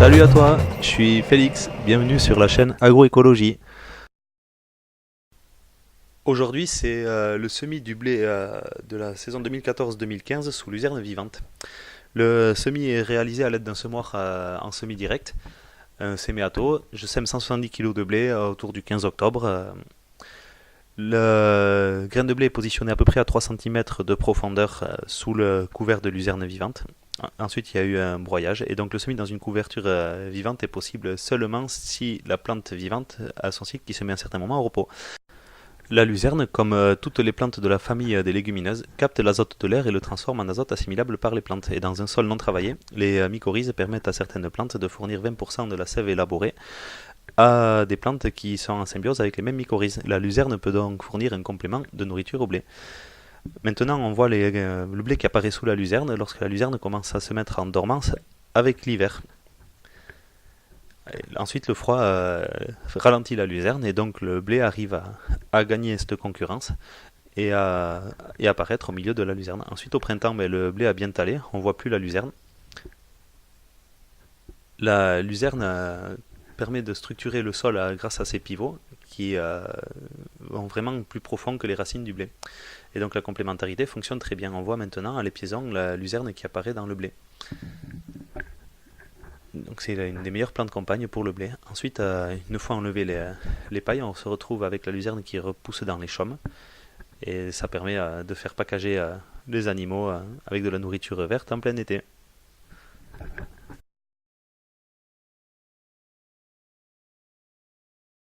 Salut à toi, je suis Félix, bienvenue sur la chaîne Agroécologie. Aujourd'hui, c'est le semis du blé de la saison 2014-2015 sous luzerne vivante. Le semis est réalisé à l'aide d'un semoir en semis direct, un séméato. Je sème 170 kg de blé autour du 15 octobre. Le grain de blé est positionné à peu près à 3 cm de profondeur sous le couvert de luzerne vivante. Ensuite, il y a eu un broyage et donc le semis dans une couverture vivante est possible seulement si la plante vivante a son cycle qui se met à un certain moment au repos. La luzerne, comme toutes les plantes de la famille des légumineuses, capte l'azote de l'air et le transforme en azote assimilable par les plantes. Et dans un sol non travaillé, les mycorhizes permettent à certaines plantes de fournir 20% de la sève élaborée à des plantes qui sont en symbiose avec les mêmes mycorhizes. La luzerne peut donc fournir un complément de nourriture au blé. Maintenant, on voit le blé qui apparaît sous la luzerne lorsque la luzerne commence à se mettre en dormance avec l'hiver. Ensuite, le froid ralentit la luzerne et donc le blé arrive à gagner cette concurrence et apparaître au milieu de la luzerne. Ensuite, au printemps, le blé a bien talé, on ne voit plus la luzerne. La luzerne permet de structurer le sol grâce à ses pivots qui vont vraiment plus profond que les racines du blé. Et donc la complémentarité fonctionne très bien. On voit maintenant à l'épiaison la luzerne qui apparaît dans le blé. Donc c'est une des meilleures plantes campagne pour le blé. Ensuite, une fois enlevé les pailles, on se retrouve avec la luzerne qui repousse dans les chaumes. Et ça permet de faire packager les animaux avec de la nourriture verte en plein été.